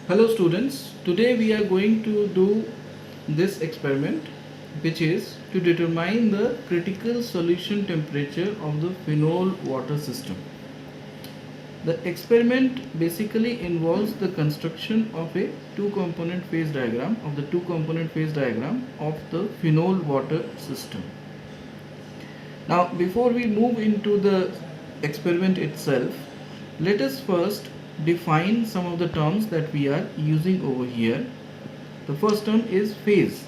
Hello students, today we are going to do this experiment, which is to determine the critical solution temperature of the phenol water system. The experiment basically involves the construction of a two-component phase diagram of the phenol water system. Now before we move into the experiment itself, let us first define some of the terms that we are using over here. The first term is phase.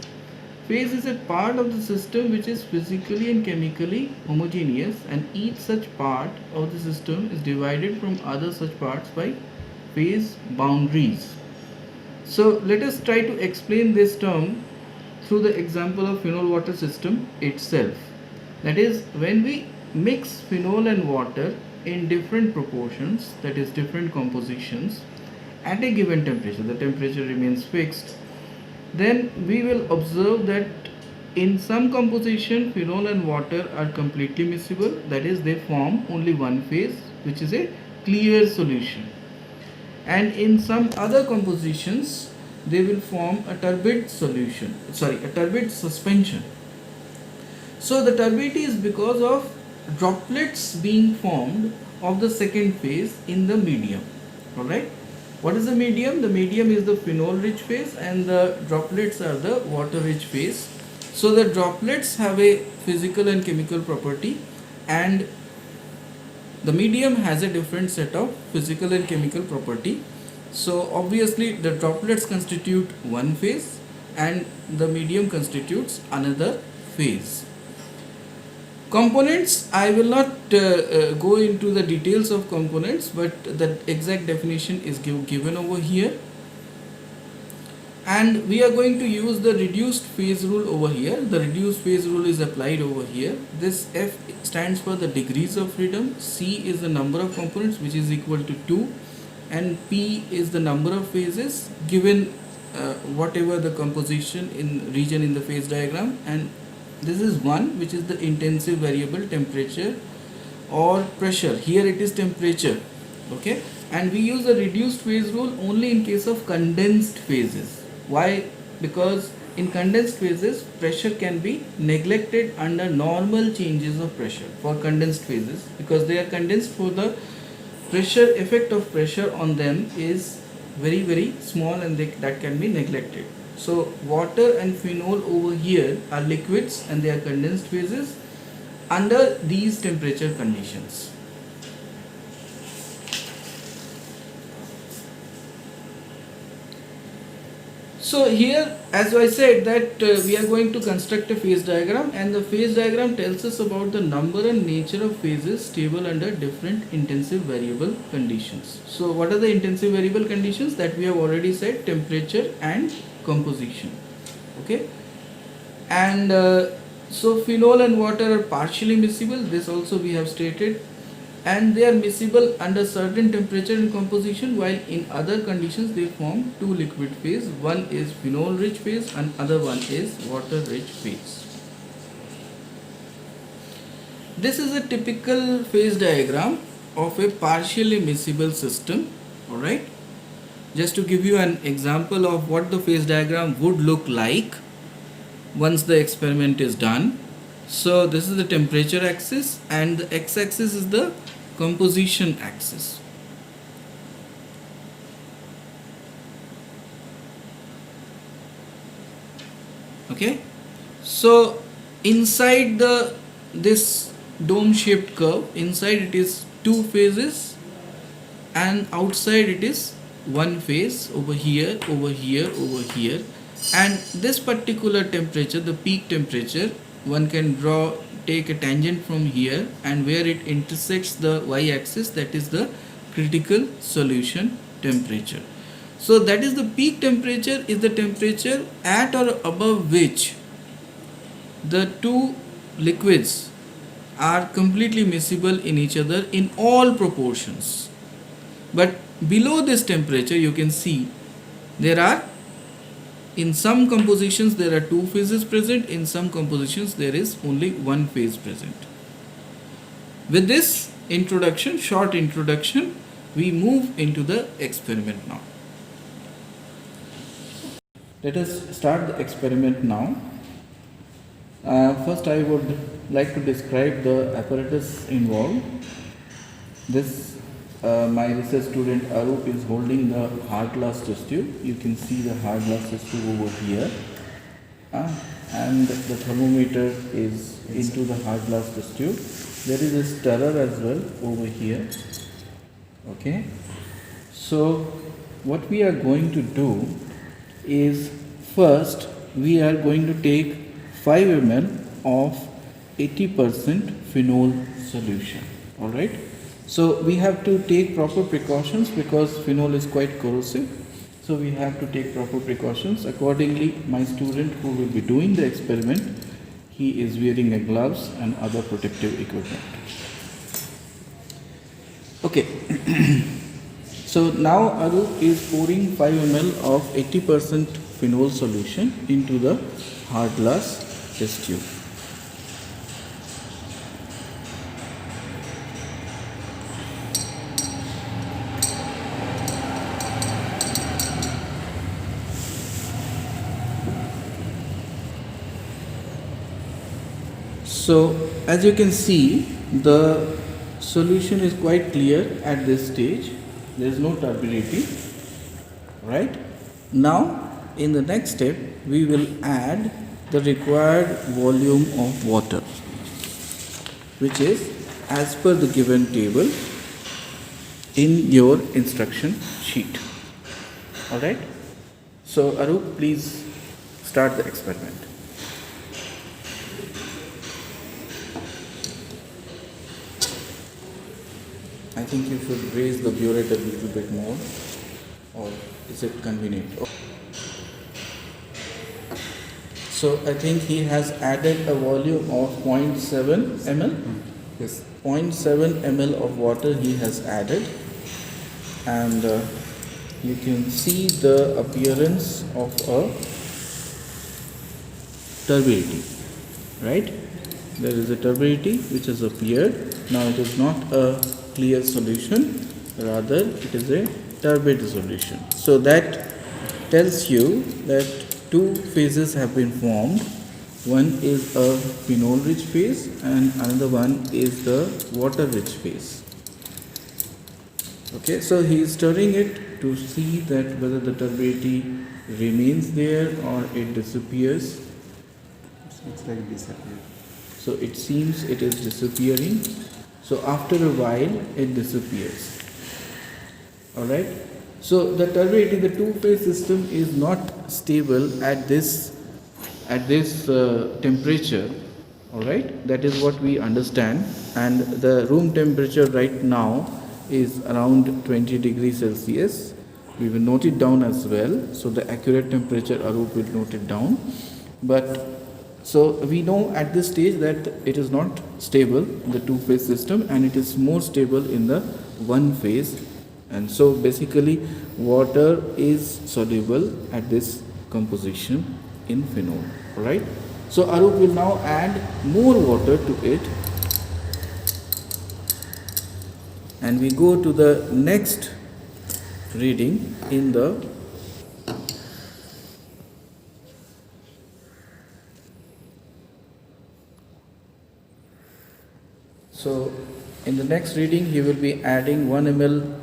Phase is a part of the system which is physically and chemically homogeneous, and each such part of the system is divided from other such parts by phase boundaries. So let us try to explain this term through the example of phenol water system itself. That is, when we mix phenol and water in different proportions, that is different compositions, at a given temperature, the temperature remains fixed, then we will observe that in some composition phenol and water are completely miscible, that is they form only one phase, which is a clear solution, and in some other compositions they will form a turbid suspension. So the turbidity is because of droplets being formed of the second phase in the medium. Alright. What is the medium? The medium is the phenol rich phase and the droplets are the water rich phase. So the droplets have a physical and chemical property, and the medium has a different set of physical and chemical property. So obviously the droplets constitute one phase and the medium constitutes another phase. Components, I will not go into the details of components, but the exact definition is given over here, and we are going to use the reduced phase rule over here. The reduced phase rule is applied over here. This F stands for the degrees of freedom, C is the number of components, which is equal to 2, and P is the number of phases given whatever the composition in region in the phase diagram, and this is 1, which is the intensive variable temperature or pressure. Here it is temperature. Okay, and we use the reduced phase rule only in case of condensed phases. Why? Because in condensed phases pressure can be neglected under normal changes of pressure for condensed phases, because they are condensed, for the pressure effect of pressure on them is very small, and that can be neglected. So water and phenol over here are liquids and they are condensed phases under these temperature conditions. So here, as I said, that we are going to construct a phase diagram, and the phase diagram tells us about the number and nature of phases stable under different intensive variable conditions. So what are the intensive variable conditions that we have already said? Temperature and composition. Okay, and so phenol and water are partially miscible, this also we have stated, and they are miscible under certain temperature and composition, while in other conditions they form two liquid phase. One is phenol rich phase and other one is water rich phase. This is a typical phase diagram of a partially miscible system. Alright, just to give you an example of what the phase diagram would look like once the experiment is done. So this is the temperature axis and the x-axis is the composition axis. Okay, so inside this dome shaped curve, inside it is two phases and outside it is one phase, over here, over here, over here, and this particular temperature, the peak temperature, one can take a tangent from here, and where it intersects the y-axis, that is the critical solution temperature. So that is the peak temperature, is the temperature at or above which the two liquids are completely miscible in each other in all proportions. But below this temperature you can see there are, in some compositions there are two phases present, in some compositions there is only one phase present. With this introduction, short introduction, we move into the experiment now. Let us start the experiment now. First I would like to describe the apparatus involved. This my research student Arup is holding the hard glass test tube. You can see the hard glass test tube over here. And the thermometer is into the hard glass test tube. There is a stirrer as well over here. Okay. So what we are going to do is, first we are going to take 5 ml of 80% phenol solution. Alright. So we have to take proper precautions because phenol is quite corrosive. So we have to take proper precautions. Accordingly, my student who will be doing the experiment, he is wearing a gloves and other protective equipment. Okay. So now Arup is pouring 5 ml of 80% phenol solution into the hard glass test tube. So as you can see, the solution is quite clear at this stage. There is no turbidity, right? Now in the next step we will add the required volume of water, which is as per the given table in your instruction sheet. Alright. So Arup, please start the experiment. I think you should raise the burette a little bit more, or is it convenient? So I think he has added a volume of 0.7 ml. Yes, 0.7 ml of water he has added, and you can see the appearance of a turbidity, right? There is a turbidity which has appeared. Now it is not a clear solution, rather it is a turbid solution. So that tells you that two phases have been formed. One is a phenol rich phase and another one is the water rich phase. Okay, so he is stirring it to see that whether the turbidity remains there or it disappears. It's like disappeared. So it seems it is disappearing. So after a while it disappears. Alright. So the turbidity, the two-phase system is not stable at this temperature. Alright. That is what we understand. And the room temperature right now is around 20 degrees Celsius. We will note it down as well. So the accurate temperature Arup will note it down. But so we know at this stage that it is not stable, the two-phase system, and it is more stable in the one phase. And so basically water is soluble at this composition in phenol. Alright. So Arup will now add more water to it. And we go to the next reading in the So in the next reading he will be adding 1 ml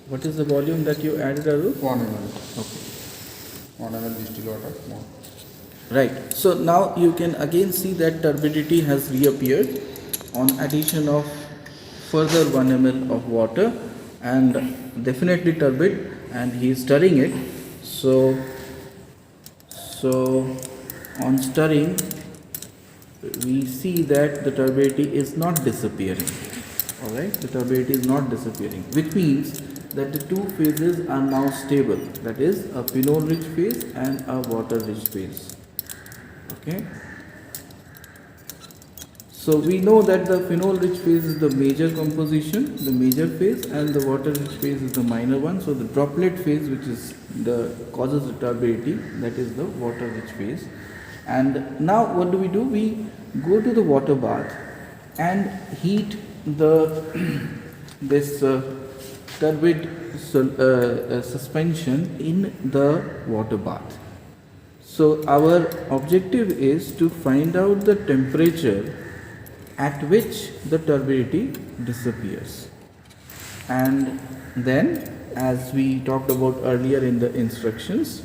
What is the volume that you added, Arup? 1 ml. Okay. 1 ml distilled water more. Right. So now you can again see that turbidity has reappeared on addition of further 1 ml of water, and definitely turbid, and he is stirring it. So on stirring we see that the turbidity is not disappearing. Alright, the turbidity is not disappearing, which means that the two phases are now stable, that is a phenol rich phase and a water rich phase. Okay. So we know that the phenol rich phase is the major composition, the major phase, and the water rich phase is the minor one. So the droplet phase, which is the causes the turbidity, that is the water rich phase. And now what do? We go to the water bath and heat the this turbid suspension in the water bath. So our objective is to find out the temperature at which the turbidity disappears. And then, as we talked about earlier in the instructions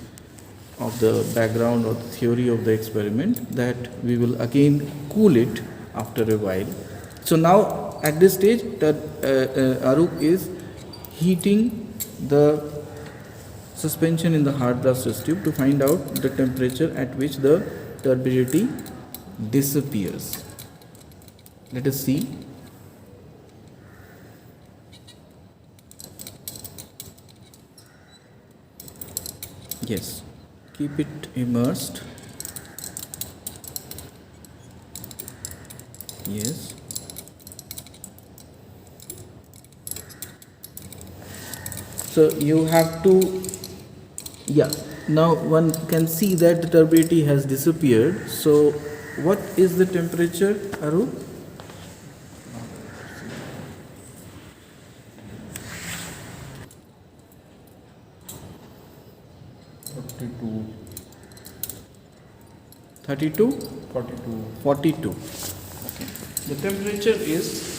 of the background or the theory of the experiment, that we will again cool it after a while. So now at this stage Arup is heating the suspension in the hard brass test tube to find out the temperature at which the turbidity disappears. Let us see. Yes, keep it immersed. Yes. So you have to, yeah, now one can see that the turbidity has disappeared. So what is the temperature, Aru? Forty-two. 32? 42. 42. Okay. The temperature is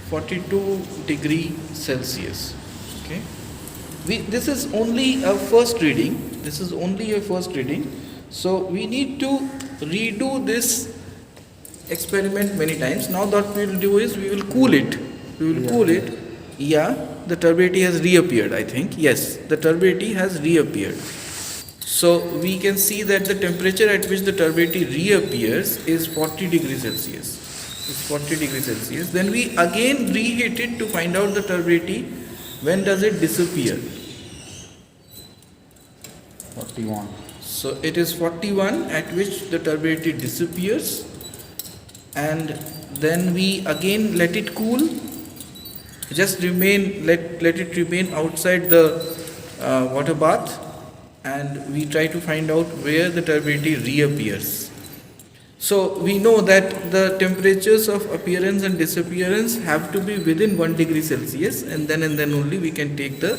42 degree Celsius. Okay. This is only a first reading. This is only a first reading. So we need to redo this experiment many times. Now what we will do is we will cool it. We will cool it. Yeah, the turbidity has reappeared, I think. Yes, the turbidity has reappeared. So we can see that the temperature at which the turbidity reappears is 40 degrees Celsius. It's 40 degrees Celsius. Then we again reheat it to find out the turbidity. When does it disappear? 41. So it is 41 at which the turbidity disappears, and then we again let it cool. Just let it remain outside the water bath, and we try to find out where the turbidity reappears. So we know that the temperatures of appearance and disappearance have to be within 1 degree Celsius, and then only we can take the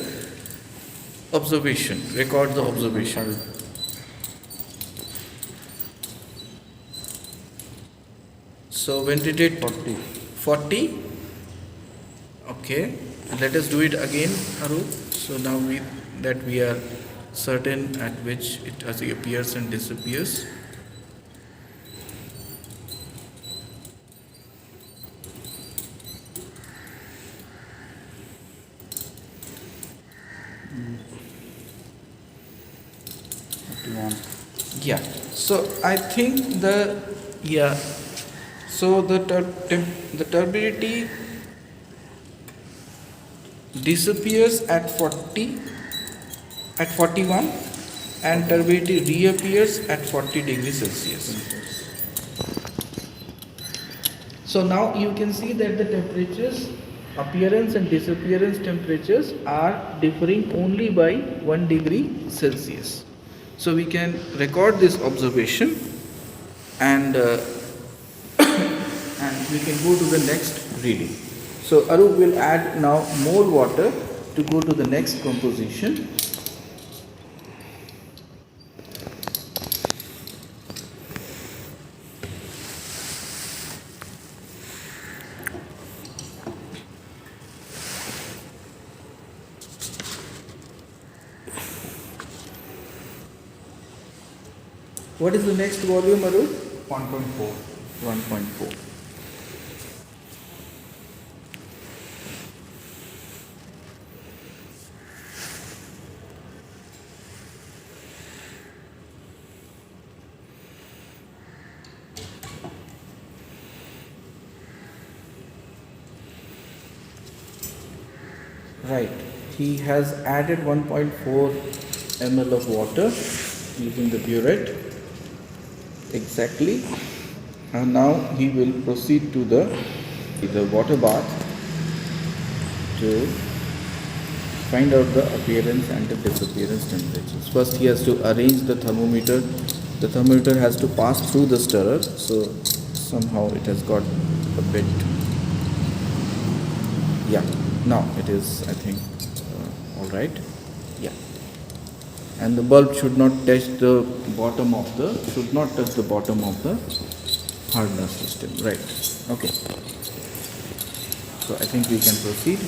observation, record the observation. So when did it? 40. 40. Okay, let us do it again, Arup. So now we are certain at which it appears and disappears. Yeah, so I think so the turbidity disappears at 40, at 41, and turbidity reappears at 40 degrees Celsius. So now you can see that the temperatures, appearance and disappearance temperatures are differing only by 1 degree Celsius. So we can record this observation, and we can go to the next reading. So Arup will add now more water to go to the next composition. What is the next volume, Arup? 1.4. 1.4. Right, he has added 1.4 ml of water using the burette. Exactly. And now he will proceed to the water bath to find out the appearance and the disappearance temperatures. First he has to arrange the thermometer. The thermometer has to pass through the stirrer, so somehow it has got a bit, yeah, now it is, I think, all right, yeah. And the bulb should not touch the bottom of the hardness system, right? Okay, so I think we can proceed.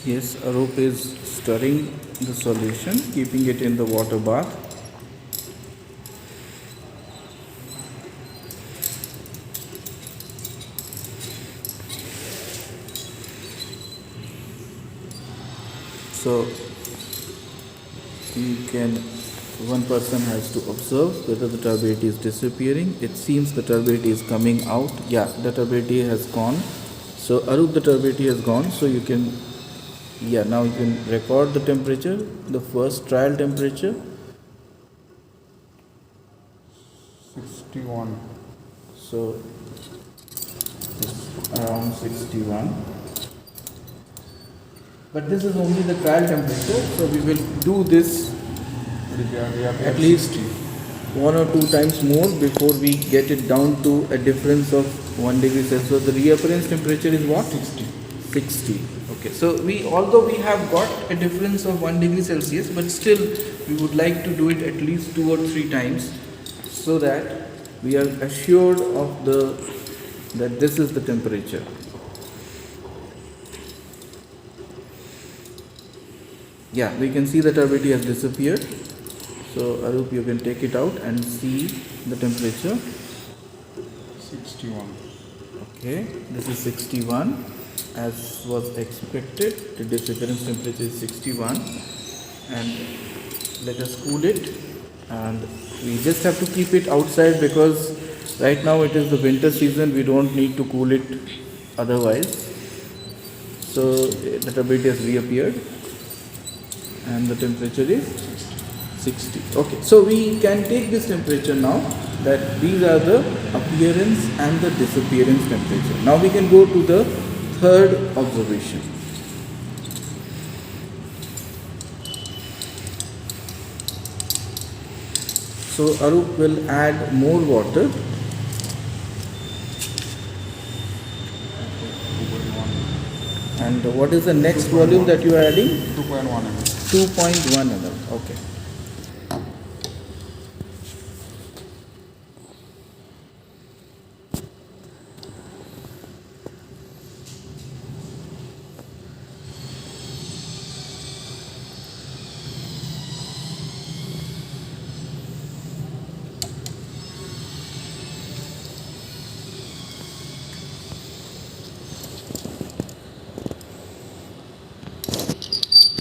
Yes, Arup is stirring the solution, keeping it in the water bath. So one person has to observe whether the turbidity is disappearing. It seems the turbidity is coming out. Yeah, the turbidity has gone. So Arup, the turbidity has gone. So you can, yeah, now you can record the temperature, the first trial temperature. 61. So it's around 61. But this is only the trial temperature, so we will do this at least 1 or 2 times more before we get it down to a difference of 1 degree Celsius. The reappearance temperature is what? 60. Okay, so although we have got a difference of 1 degree Celsius, but still we would like to do it at least 2 or 3 times so that we are assured of that this is the temperature. Yeah, we can see the turbidity has disappeared. So Arup, you can take it out and see the temperature. 61. Okay, this is 61 as was expected. The disappearance temperature is 61, and let us cool it. And we just have to keep it outside because right now it is the winter season. We don't need to cool it otherwise. So the turbidity has reappeared and the temperature is 60. Okay, so we can take this temperature now, that these are the appearance and the disappearance temperature. Now we can go to the third observation. So Arup will add more water. 2.1. And what is the next volume that you are adding? 2.1 ml. 2.1 ml. Okay.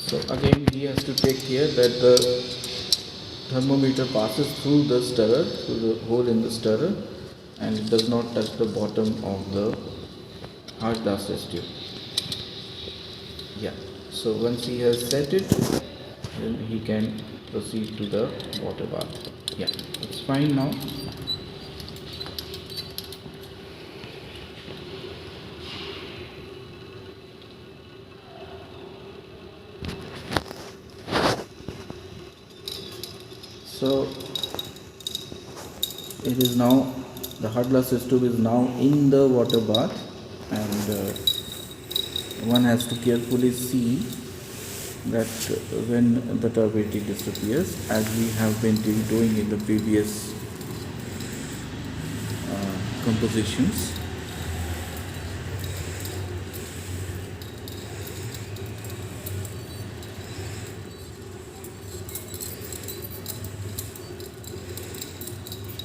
So again he has to take care that the thermometer passes through the stirrer, through the hole in the stirrer, and it does not touch the bottom of the hard glass test tube. Yeah, so once he has set it, then he can proceed to the water bath. Yeah, it's fine now. So it is now, the hard glass test tube is now in the water bath, and one has to carefully see that when the turbidity disappears, as we have been doing in the previous compositions.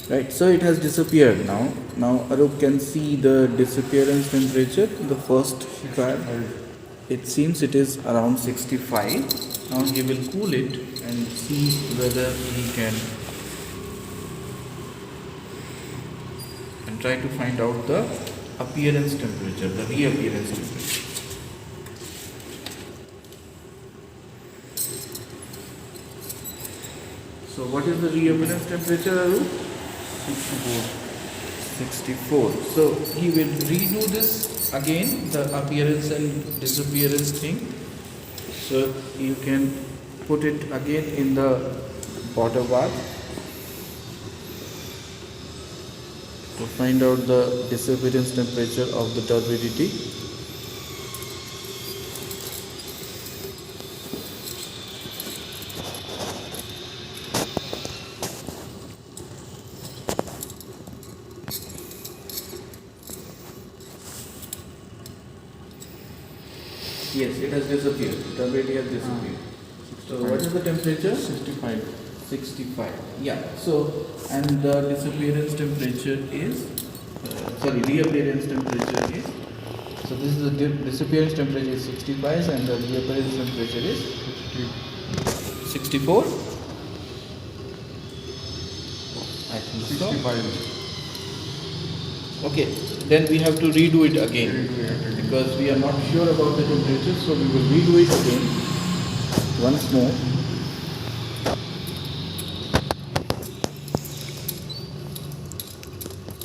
Right, so it has disappeared now. Now Arup can see the disappearance temperature, the first trial. It seems it is around 65. Now he will cool it and see whether he can, and try to find out the appearance temperature, the reappearance temperature. So what is the reappearance temperature, Aru? 64. So he will redo this again, the appearance and disappearance thing. So you can put it again in the water bath to find out the disappearance temperature of the turbidity. Yes, it has disappeared. Turbidity has disappeared. So what is the temperature? 65. 65. Yeah. So and the disappearance temperature is reappearance temperature is. So this is the disappearance temperature is 65 and the reappearance temperature is 64. I think so. 65. Okay, then we have to redo it again because we are not sure about the temperature, so we will redo it again once more.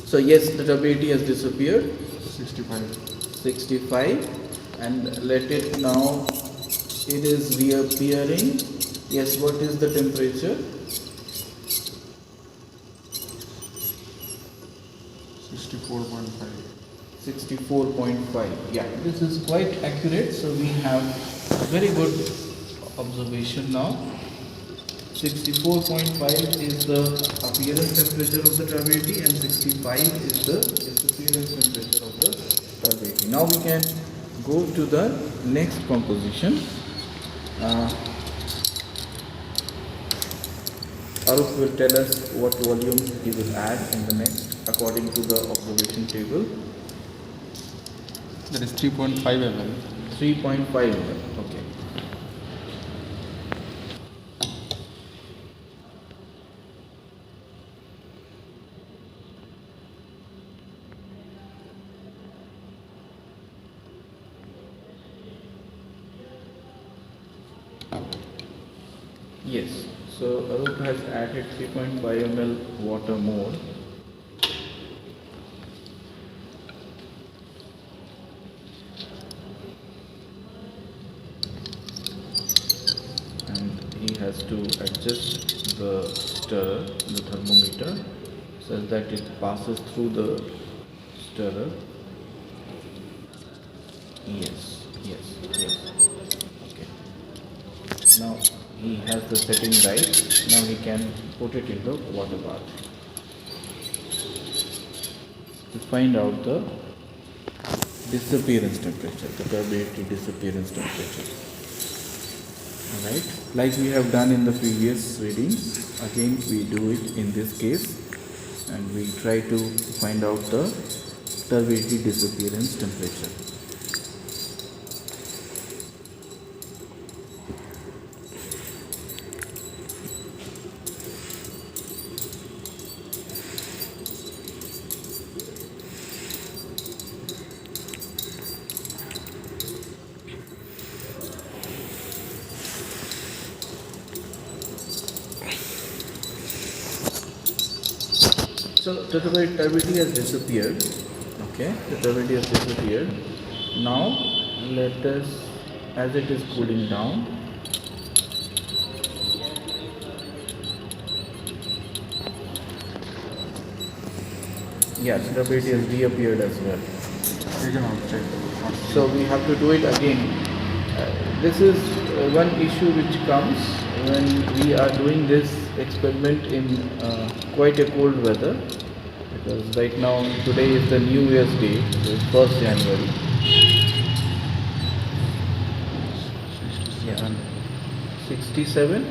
So yes, the turbidity has disappeared. 65, and let it now. It is reappearing. Yes, what is the temperature? 64.5. 64.5. Yeah, this is quite accurate. So we have very good observation now. 64.5 is the appearance temperature of the turbidity and 65 is the disappearance temperature of the turbidity. Now we can go to the next composition. Arup will tell us what volume he will add in the next according to the observation table. That is 3.5 ml. 3.5 ml. Okay. Yes. So Arup has added 3.5 ml water more. He has to adjust the stirrer, the thermometer, such that it passes through the stirrer. Yes. Okay. Now he has the setting right. Now he can put it in the water bath to find out the disappearance temperature, the turbidity disappearance temperature. Alright, like we have done in the previous readings, again we do it in this case and we try to find out the turbidity disappearance temperature. So the turbidity has disappeared. Okay, the turbidity has disappeared. Now let us, as it is cooling down, yes, turbidity has reappeared as well. So we have to do it again. This is one issue which comes when we are doing this experiment in quite a cold weather, because right now today is the New Year's Day, so it's 1st January. Yeah, 67,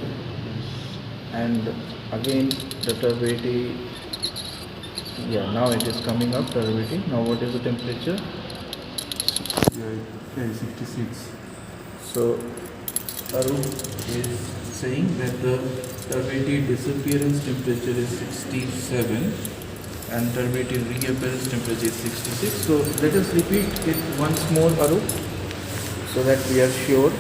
and again the turbidity. Yeah, now it is coming up, turbidity. Now what is the temperature? Yeah, 66. So Arup is saying that the turbidity disappearance temperature is 67 and turbidity reappearance temperature is 66. So let us repeat it once more, Arup, so that we are sure.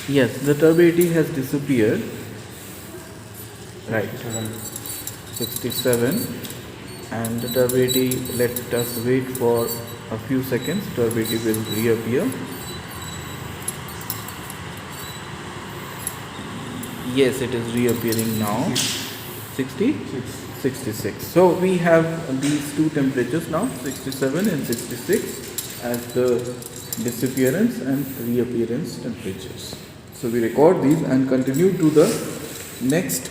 Yes, the turbidity has disappeared. Right. 67, and the turbidity, let us wait for a few seconds, turbidity will reappear. Yes, it is reappearing now. 60? 66. So we have these two temperatures now, 67 and 66, as the disappearance and reappearance temperatures. So we record these and continue to the next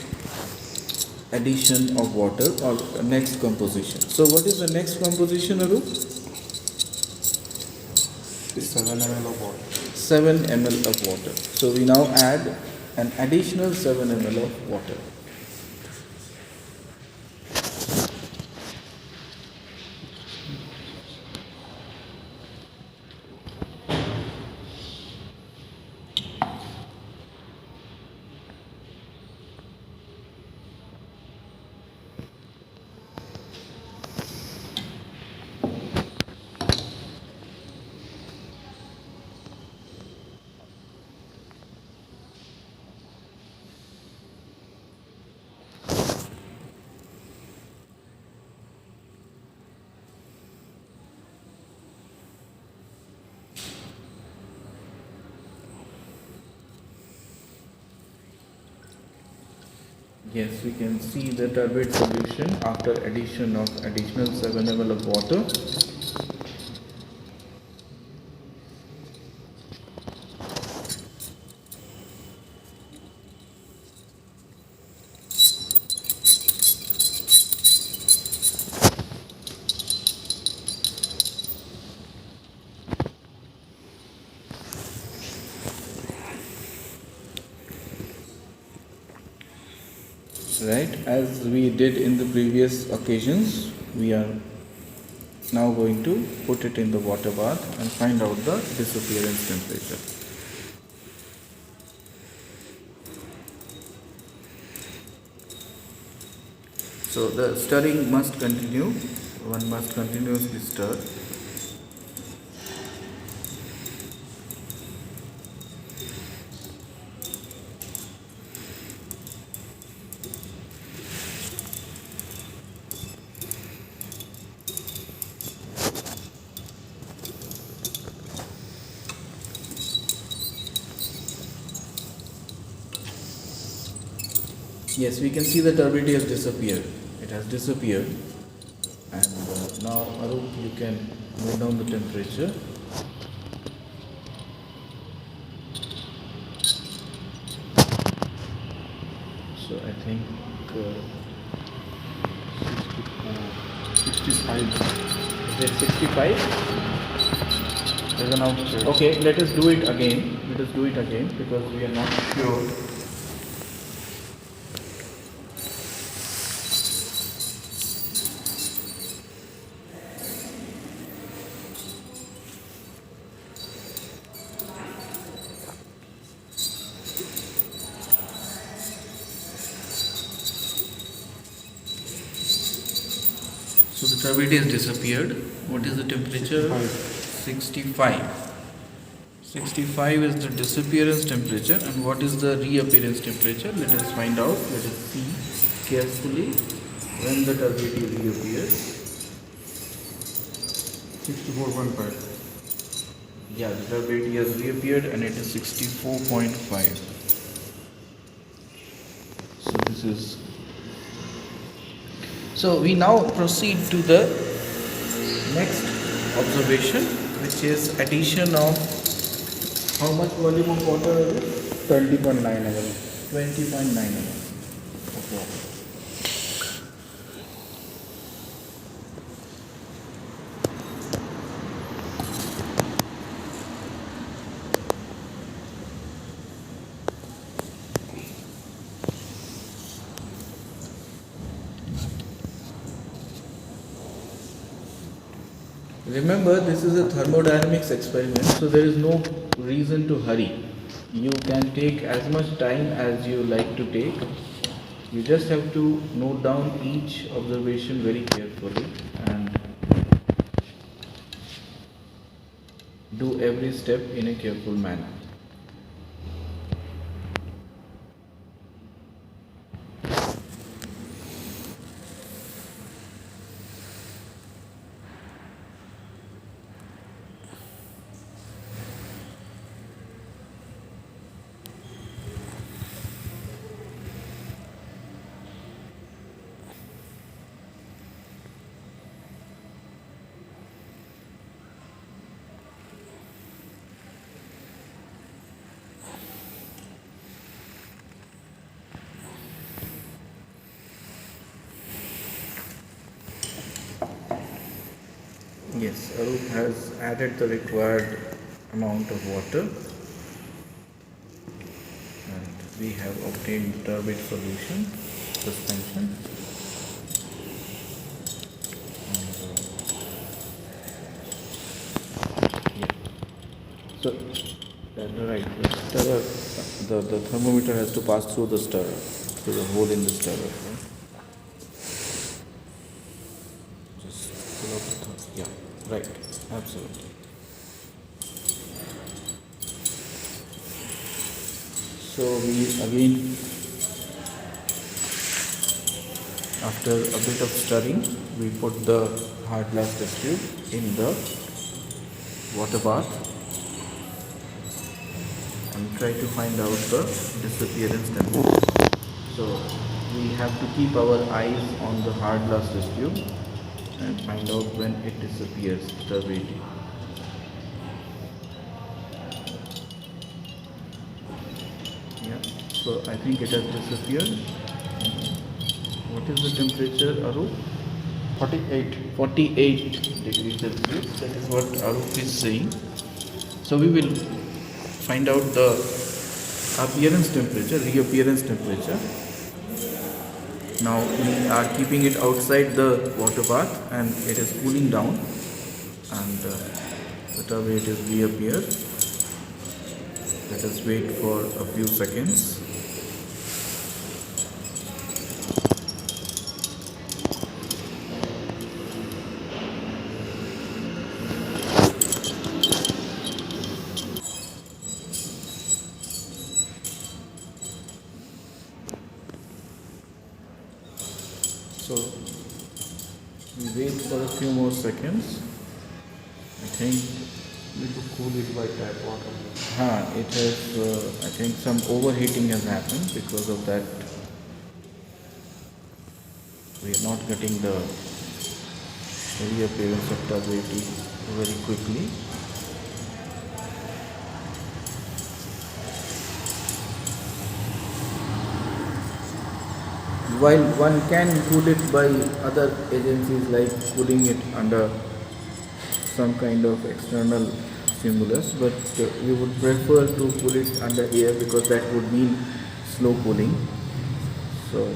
addition of water or next composition. So what is the next composition, Arup? 7 ml of water. 7 ml of water. So we now add an additional 7 ml of water. Yes, we can see the turbid solution after addition of additional 7 ml of water. Right, as we did in the previous occasions, we are now going to put it in the water bath and find out the disappearance temperature. So the stirring must continue, one must continuously stir. Yes, we can see the turbidity has disappeared. It has disappeared. And now, Arup, you can note down the temperature. So I think 65. is it 65? Is it now? Okay, let us do it again. Let us do it again because we are not sure. So the turbidity has disappeared. What is the temperature? 65. 65 is the disappearance temperature, and what is the reappearance temperature? Let us find out. Let us see carefully when the turbidity reappears. 64.5. Yeah, the turbidity has reappeared and it is 64.5. So this is. So we now proceed to the next observation, which is addition of how much volume of water is it? 20.9 ml. 20.9 ml of water. Remember, this is a thermodynamics experiment, so there is no reason to hurry. You can take as much time as you like to take. You just have to note down each observation very carefully and do every step in a careful manner. Yes, Arup has added the required amount of water and we have obtained turbid solution, suspension. And, yeah. So, right, the thermometer has to pass through the stirrer, through the hole in the stirrer. Right? Just pull up the yeah, right, absolutely. So we again, after a bit of stirring, we put the hard glass test tube in the water bath and try to find out the disappearance temperature. So we have to keep our eyes on the hard glass test tube and find out when it disappears, turbidity. Yeah, so I think it has disappeared. What is the temperature, Arup? 48. 48 degrees Celsius. That is what Arup is saying. So we will find out the appearance temperature, reappearance temperature. Now we are keeping it outside the water bath and it is cooling down and the turbidity has reappeared. Let us wait for a few seconds. So we wait for a few more seconds. I think Need to cool it by tap water. it has. I think some overheating has happened. Because of that, we are not getting the reappearance of turbidity very quickly. While one can cool it by other agencies like cooling it under some kind of external stimulus, but we would prefer to cool it under air because that would mean slow cooling. So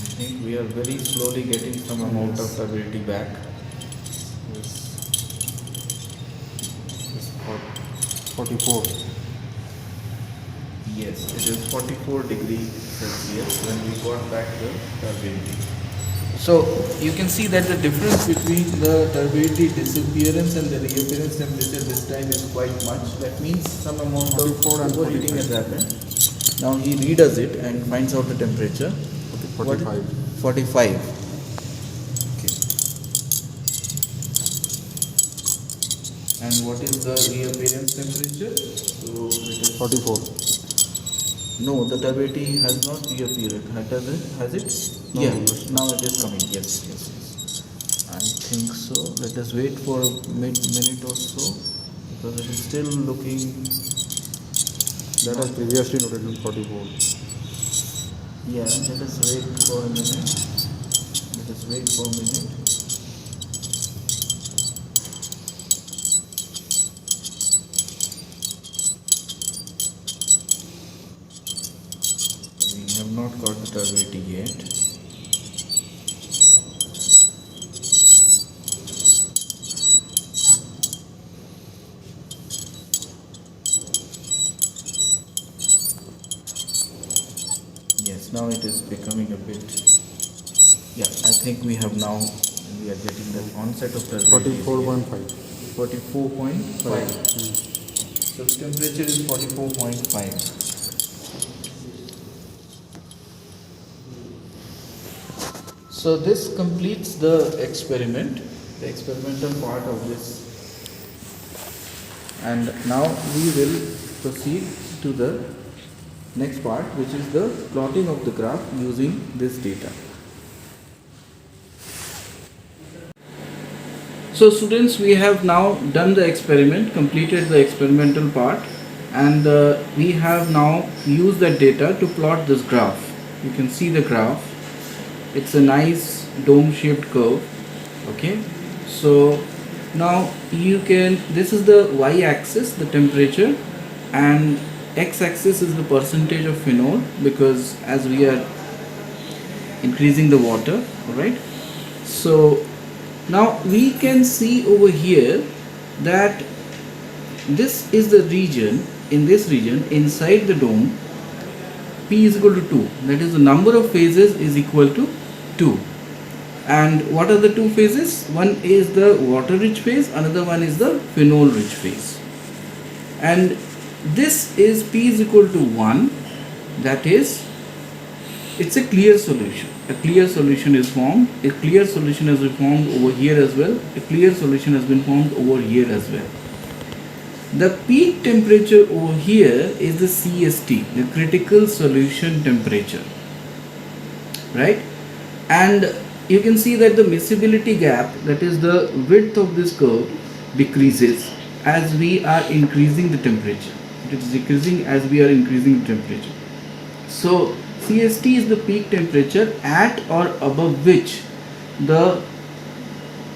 I think we are very slowly getting some amount of turbidity back. Yes. It's 44. Yes, it is 44 degrees Celsius when we got back the turbidity. So you can see that the difference between the turbidity disappearance and the reappearance temperature this time is quite much. That means some amount of 44 and overheating 45. has happened. Now he redoes it and finds out the temperature. 45. 45. Okay. And what is the reappearance temperature? So it is 44. no, the turbidity has not reappeared. Has it? No, Yeah, no. now it is coming. Yes, yes, yes. I think so. Let us wait for a minute or so because it is still looking. That was previously noted in 44. Yeah, let us wait for a minute. Let us wait for a minute. We have not got the turbidity yet. Yes, now it is becoming a bit. Yeah, I think we are getting the onset of turbidity. 44.5. 44.5. So the temperature is 44.5. So this completes the experimental part of this. And now we will proceed to the next part, which is the plotting of the graph using this data. So students, we have now done the experiment, completed the experimental part, and we have now used that data to plot this graph. You can see the graph. It's a nice dome shaped curve. Okay, so now this is the y-axis, the temperature, and x-axis is the percentage of phenol, because as we are increasing the water. Alright, so now we can see over here that this is the region. In this region, inside the dome, P is equal to 2. That is, the number of phases is equal to 2. And what are the two phases? One is the water rich phase, another one is the phenol rich phase. And this is P is equal to 1. That is, it's a clear solution. A clear solution is formed. A clear solution has been formed over here as well. A clear solution has been formed over here as well. The peak temperature over here is the CST, the critical solution temperature, right? And you can see that the miscibility gap, that is the width of this curve, decreases as we are increasing the temperature. It is decreasing as we are increasing the temperature. So CST is the peak temperature at or above which the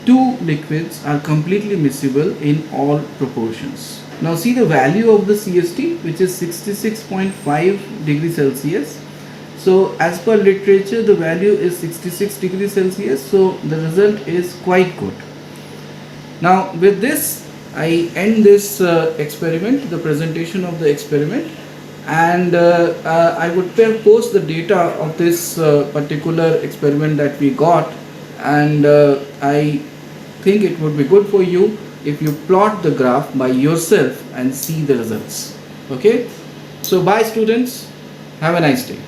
two liquids are completely miscible in all proportions. Now see the value of the CST, which is 66.5 degrees Celsius. So as per literature, the value is 66 degrees Celsius. So the result is quite good. Now with this, I end this experiment, the presentation of the experiment, and I would post the data of this particular experiment that we got, and I think it would be good for you if you plot the graph by yourself and see the results. Okay, so bye students, have a nice day.